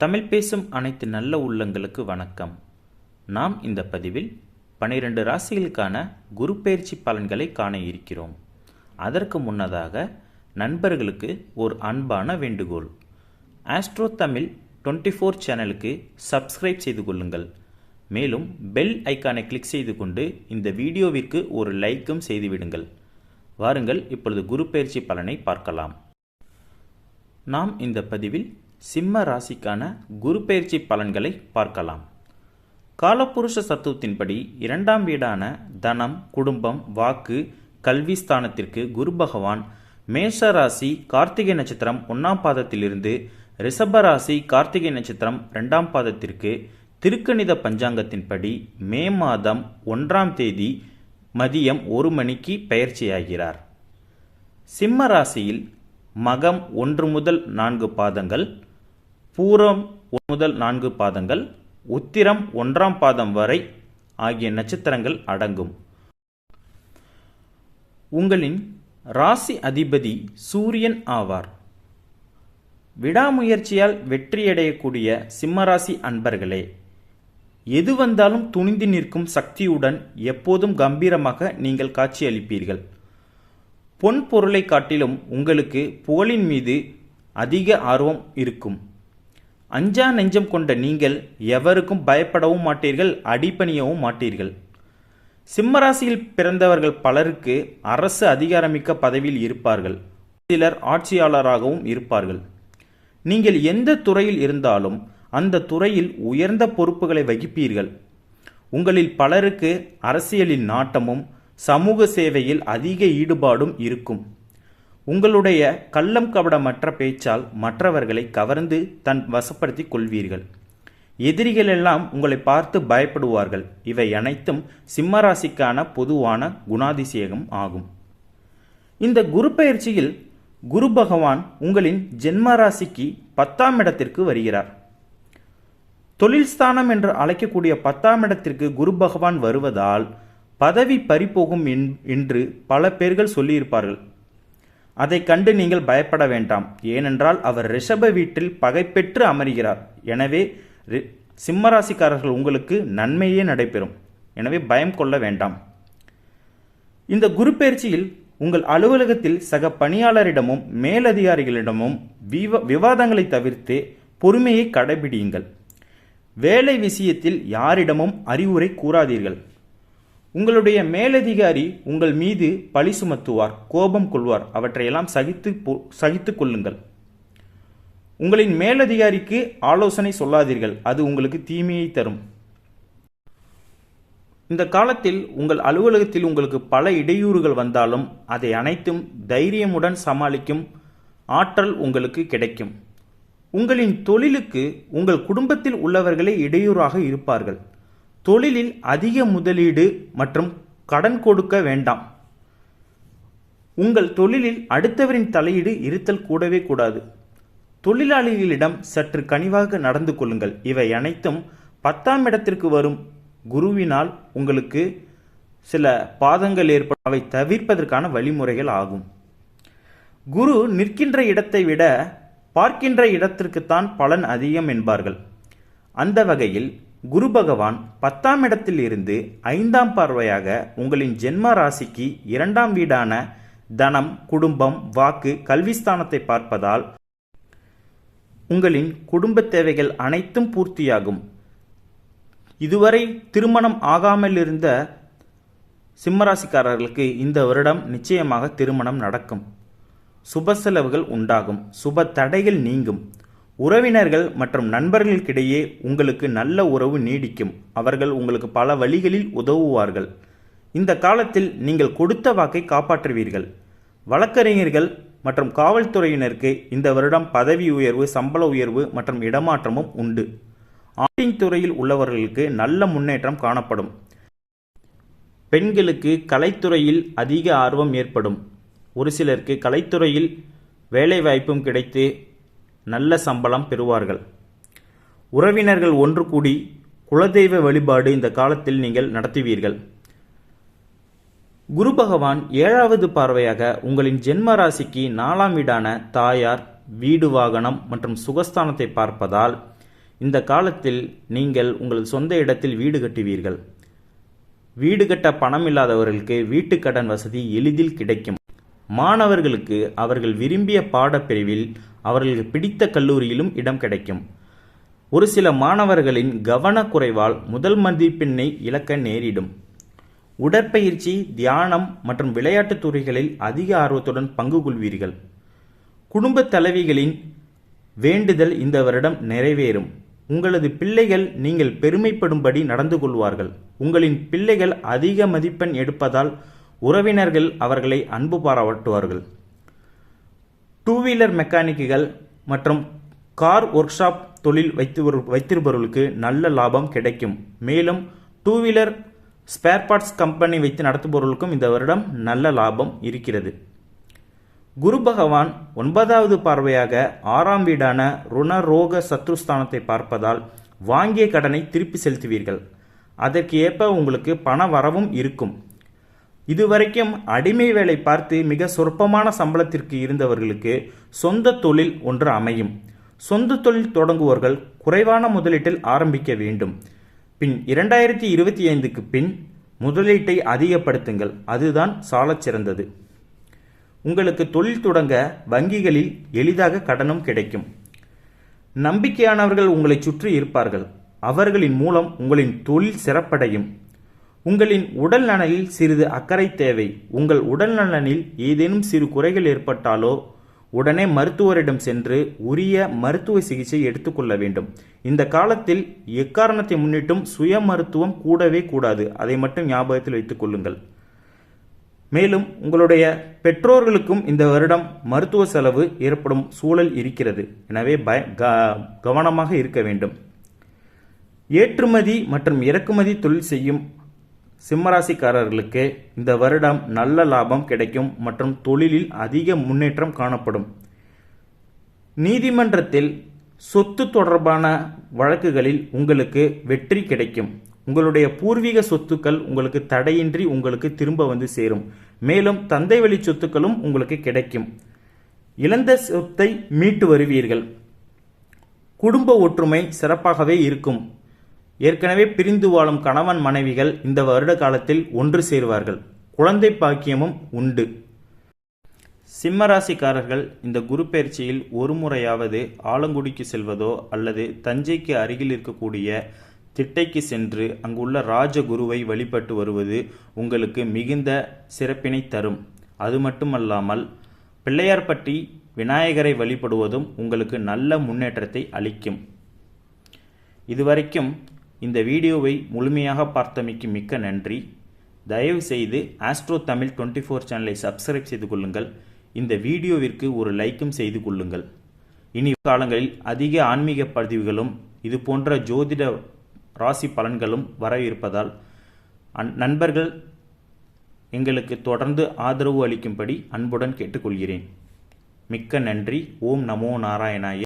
தமிழ் பேசும் அனைத்து நல்ல உள்ளங்களுக்கு வணக்கம். நாம் இந்த பதிவில் 12 ராசிகளுக்கான குரு பெயர்ச்சி பலன்களை காண இருக்கிறோம். அதற்கு முன்னதாக நண்பர்களுக்கு ஒரு அன்பான வேண்டுகோள். ஆஸ்ட்ரோ தமிழ் 24 சேனலுக்கு சப்ஸ்கிரைப் செய்து கொள்ளுங்கள். மேலும் பெல் ஐக்கானை கிளிக் செய்து கொண்டு இந்த வீடியோவிற்கு ஒரு லைக்கும் செய்துவிடுங்கள். வாருங்கள், இப்பொழுது குரு பெயர்ச்சி பலனை பார்க்கலாம். நாம் இந்த பதிவில் சிம்ம ராசிக்கான குரு பெயர்ச்சி பலன்களை பார்க்கலாம். காலபுருஷ தத்துவத்தின்படி 2ஆம் வீடான தனம், குடும்பம், வாக்கு, கல்வி ஸ்தானத்திற்கு குரு பகவான் மேஷ ராசி கார்த்திகை நட்சத்திரம் 1ஆம் பாதத்திலிருந்து ரிஷப ராசி கார்த்திகை நட்சத்திரம் 2ஆம் பாதத்திற்கு திருக்கணித பஞ்சாங்கத்தின்படி மே மாதம் 1ஆம் தேதி மதியம் 1 மணிக்கு பெயர்ச்சியாகிறார். சிம்ம ராசியில் மகம் 1 முதல் 4 பாதங்கள், பூரம் 1 முதல் 4 பாதங்கள், உத்திரம் 1ஆம் பாதம் வரை ஆகிய நட்சத்திரங்கள் அடங்கும். உங்களின் ராசி அதிபதி சூரியன் ஆவார். விடாமுயற்சியால் வெற்றியடையக்கூடிய சிம்மராசி அன்பர்களே, எது வந்தாலும் துணிந்து நிற்கும் சக்தியுடன் எப்போதும் கம்பீரமாக நீங்கள் காட்சியளிப்பீர்கள். பொன் பொருளை காட்டிலும் உங்களுக்கு புகழின் மீது அதிக ஆர்வம் இருக்கும். அஞ்சா நெஞ்சம் கொண்ட நீங்கள் எவருக்கும் பயப்படவும் மாட்டீர்கள், அடிபணியவும் மாட்டீர்கள். சிம்மராசியில் பிறந்தவர்கள் பலருக்கு அரசு அதிகாரமிக்க பதவியில் இருப்பார்கள். சிலர் ஆட்சியாளராகவும் இருப்பார்கள். நீங்கள் எந்த துறையில் இருந்தாலும் அந்த துறையில் உயர்ந்த பொறுப்புகளை வகிப்பீர்கள். உங்களில் பலருக்கு அரசியலில் நாட்டமும் சமூக சேவையில் அதிக ஈடுபாடும் இருக்கும். உங்களுடைய கள்ளம் கபடமற்ற பேச்சால் மற்றவர்களை கவர்ந்து தன் வசப்படுத்திக் கொள்வீர்கள். எதிரிகள் எல்லாம் உங்களை பார்த்து பயப்படுவார்கள். இவை அனைத்தும் சிம்மராசிக்கான பொதுவான குணாதிசயம் ஆகும். இந்த குரு பெயர்ச்சியில் குரு பகவான் உங்களின் ஜென்ம ராசிக்கு 10ஆம் இடத்திற்கு வருகிறார். தொழில் ஸ்தானம் என்று அழைக்கக்கூடிய 10ஆம் இடத்திற்கு குரு பகவான் வருவதால் பதவி பறிபோகும் என்று பல பேர்கள் சொல்லியிருப்பார்கள். அதை கண்டு நீங்கள் பயப்பட வேண்டாம். ஏனென்றால் அவர் ரிஷப வீட்டில் பகை பெற்று அமர்கிறார். எனவே சிம்மராசிக்காரர்கள் உங்களுக்கு நன்மையே நடைபெறும். எனவே பயம் கொள்ள வேண்டாம். இந்த குரு பெயர்ச்சியில் உங்கள் அலுவலகத்தில் சக பணியாளரிடமும் மேலதிகாரிகளிடமும் விவாதங்களை தவிர்த்து பொறுமையை கடைபிடியுங்கள். வேலை விஷயத்தில் யாரிடமும் அறிவுரை கூறாதீர்கள். உங்களுடைய மேலதிகாரி உங்கள் மீது பழி சுமத்துவார், கோபம் கொள்வார். அவற்றையெல்லாம் சகித்து கொள்ளுங்கள். உங்களின் மேலதிகாரிக்கு ஆலோசனை சொல்லாதீர்கள், அது உங்களுக்கு தீமையை தரும். இந்த காலத்தில் உங்கள் அலுவலகத்தில் உங்களுக்கு பல இடையூறுகள் வந்தாலும் அதை அனைத்தும் தைரியமுடன் சமாளிக்கும் ஆற்றல் உங்களுக்கு கிடைக்கும். உங்களின் தொழிலுக்கு உங்கள் குடும்பத்தில் உள்ளவர்களே இடையூறாக இருப்பார்கள். தொழிலில் அதிக முதலீடு மற்றும் கடன் கொடுக்க வேண்டாம். உங்கள் தொழிலில் அடுத்தவரின் தலையீடு இருத்தல் கூடவே கூடாது. தொழிலாளிகளிடம் சற்று கனிவாக நடந்து கொள்ளுங்கள். இவை அனைத்தும் 10ஆம் இடத்திற்கு வரும் குருவினால் உங்களுக்கு சில பாதங்கள் ஏற்படும். அவை தவிர்ப்பதற்கான வழிமுறைகள் ஆகும். குரு நிற்கின்ற இடத்தை விட பார்க்கின்ற இடத்திற்குத்தான் பலன் அதிகம் என்பார்கள். அந்த வகையில் குரு பகவான் 10ஆம் இடத்தில் இருந்து 5ஆம் பார்வையாக உங்களின் ஜென்ம ராசிக்கு 2ஆம் வீடான தனம், குடும்பம், வாக்கு, கல்விஸ்தானத்தை பார்ப்பதால் உங்களின் குடும்ப தேவைகள் அனைத்தும் பூர்த்தியாகும். இதுவரை திருமணம் ஆகாமல் இருந்த சிம்மராசிக்காரர்களுக்கு இந்த வருடம் நிச்சயமாக திருமணம் நடக்கும். சுப செலவுகள் உண்டாகும். சுப தடைகள் நீங்கும். உறவினர்கள் மற்றும் நண்பர்களுக்கிடையே உங்களுக்கு நல்ல உறவு நீடிக்கும். அவர்கள் உங்களுக்கு பல வழிகளில் உதவுவார்கள். இந்த காலத்தில் நீங்கள் கொடுத்த வாக்கை காப்பாற்றுவீர்கள். வழக்கறிஞர்கள் மற்றும் காவல்துறையினருக்கு இந்த வருடம் பதவி உயர்வு, சம்பள உயர்வு மற்றும் இடமாற்றமும் உண்டு. ஆடிட்டிங் துறையில் உள்ளவர்களுக்கு நல்ல முன்னேற்றம் காணப்படும். பெண்களுக்கு கலைத்துறையில் அதிக ஆர்வம் ஏற்படும். ஒரு சிலருக்கு கலைத்துறையில் வேலைவாய்ப்பும் கிடைத்து நல்ல சம்பளம் பெறுவார்கள். உறவினர்கள் ஒன்று கூடி குலதெய்வ வழிபாடு இந்த காலத்தில் நீங்கள் நடத்துவீர்கள். குரு பகவான் 7வது பார்வையாக உங்களின் ஜென்ம ராசிக்கு 4ஆம் வீடான தாயார், வீடு, வாகனம் மற்றும் சுகஸ்தானத்தை பார்ப்பதால் இந்த காலத்தில் நீங்கள் உங்கள் சொந்த இடத்தில் வீடு கட்டுவீர்கள். வீடு கட்ட பணம் இல்லாதவர்களுக்கு வீட்டுக்கடன் வசதி எளிதில் கிடைக்கும். மாணவர்களுக்கு அவர்கள் விரும்பிய பாடப்பிரிவில் அவர்களுக்கு பிடித்த கல்லூரியிலும் இடம் கிடைக்கும். ஒரு சில மாணவர்களின் கவனக்குறைவால் முதல் மதிப்பெண்ணை இழக்க நேரிடும். உடற்பயிற்சி, தியானம் மற்றும் விளையாட்டுத் துறைகளில் அதிக ஆர்வத்துடன் பங்கு கொள்வீர்கள். குடும்ப தலைவிகளின் வேண்டுதல் இந்த வருடம் நிறைவேறும். உங்களது பிள்ளைகள் நீங்கள் பெருமைப்படும்படி நடந்து கொள்வார்கள். உங்களின் பிள்ளைகள் அதிக மதிப்பெண் எடுப்பதால் உறவினர்கள் அவர்களை அன்பு பாராட்டுவார்கள். 2 வீலர் மெக்கானிக்குகள் மற்றும் கார் ஒர்க் ஷாப் தொழில் வைத்திருப்பவர்களுக்கு நல்ல லாபம் கிடைக்கும். மேலும் 2 வீலர் ஸ்பேர் பார்ட்ஸ் கம்பெனி வைத்து நடத்துபவர்களுக்கும் இந்த வருடம் நல்ல லாபம் இருக்கிறது. குரு பகவான் 9வது பார்வையாக 6ஆம் வீடான ருண ரோக சத்ருஸ்தானத்தை பார்ப்பதால் வாங்கிய கடனை திருப்பி செலுத்துவீர்கள். அதற்கு ஏற்ப உங்களுக்கு பண வரவும் இருக்கும். இதுவரைக்கும் அடிமை வேலை பார்த்து மிக சொற்பமான சம்பளத்திற்கு இருந்தவர்களுக்கு சொந்த தொழில் ஒன்று அமையும். சொந்த தொழில் தொடங்குவர்கள் குறைவான முதலீட்டில் ஆரம்பிக்க வேண்டும். பின் 2025க்கு பின் முதலீட்டை அதிகப்படுத்துங்கள். அதுதான் சாலச் சிறந்தது. உங்களுக்கு தொழில் தொடங்க வங்கிகளில் எளிதாக கடனும் கிடைக்கும். நம்பிக்கையானவர்கள் உங்களை சுற்றி இருப்பார்கள். அவர்களின் மூலம் உங்களின் தொழில் சிறப்படையும். உங்களின் உடல் நலனில் சிறிது அக்கறை தேவை. உங்கள் உடல் நலனில் ஏதேனும் சிறு குறைகள் ஏற்பட்டாலோ உடனே மருத்துவரிடம் சென்று உரிய மருத்துவ சிகிச்சை எடுத்துக்கொள்ள வேண்டும். இந்த காலத்தில் எக்காரணத்தை முன்னிட்டும் சுய மருத்துவம் கூடவே கூடாது. அதை மட்டும் ஞாபகத்தில் வைத்துக் கொள்ளுங்கள். மேலும் உங்களுடைய பெற்றோர்களுக்கும் இந்த வருடம் மருத்துவ செலவு ஏற்படும் சூழல் இருக்கிறது. எனவே கவனமாக இருக்க வேண்டும். ஏற்றுமதி மற்றும் இறக்குமதி தொழில் செய்யும் சிம்மராசிக்காரர்களுக்கு இந்த வருடம் நல்ல லாபம் கிடைக்கும் மற்றும் தொழிலில் அதிக முன்னேற்றம் காணப்படும். நீதிமன்றத்தில் சொத்து தொடர்பான வழக்குகளில் உங்களுக்கு வெற்றி கிடைக்கும். உங்களுடைய பூர்வீக சொத்துக்கள் உங்களுக்கு தடையின்றி உங்களுக்கு திரும்ப வந்து சேரும். மேலும் தந்தை வழி சொத்துக்களும் உங்களுக்கு கிடைக்கும். இழந்த சொத்தை மீட்டு வருவீர்கள். குடும்ப ஒற்றுமை சிறப்பாகவே இருக்கும். ஏற்கனவே பிரிந்து வாழும் கணவன் மனைவிகள் இந்த வருட காலத்தில் ஒன்று சேருவார்கள். குழந்தை பாக்கியமும் உண்டு. சிம்மராசிக்காரர்கள் இந்த குரு பயிற்சியில் ஒரு முறையாவது ஆலங்குடிக்கு செல்வதோ அல்லது தஞ்சைக்கு அருகில் இருக்கக்கூடிய திட்டைக்கு சென்று அங்குள்ள ராஜகுருவை வழிபட்டு வருவது உங்களுக்கு மிகுந்த சிறப்பினை தரும். அது மட்டுமல்லாமல் பிள்ளையார்பட்டி விநாயகரை வழிபடுவதும் உங்களுக்கு நல்ல முன்னேற்றத்தை அளிக்கும். இதுவரைக்கும் இந்த வீடியோவை முழுமையாக பார்த்தமைக்கு மிக்க நன்றி. தயவு செய்து ஆஸ்ட்ரோ தமிழ் 24 சேனலை சப்ஸ்கிரைப் செய்து கொள்ளுங்கள். இந்த வீடியோவிற்கு ஒரு லைக்கும் செய்து கொள்ளுங்கள். இனி காலங்களில் அதிக ஆன்மீக பதிவுகளும் இது போன்ற ஜோதிட ராசி பலன்களும் வர இருப்பதால் நண்பர்கள் எங்களுக்கு தொடர்ந்து ஆதரவு அளிக்கும்படி அன்புடன் கேட்டுக்கொள்கிறேன். மிக்க நன்றி. ஓம் நமோ நாராயணாய.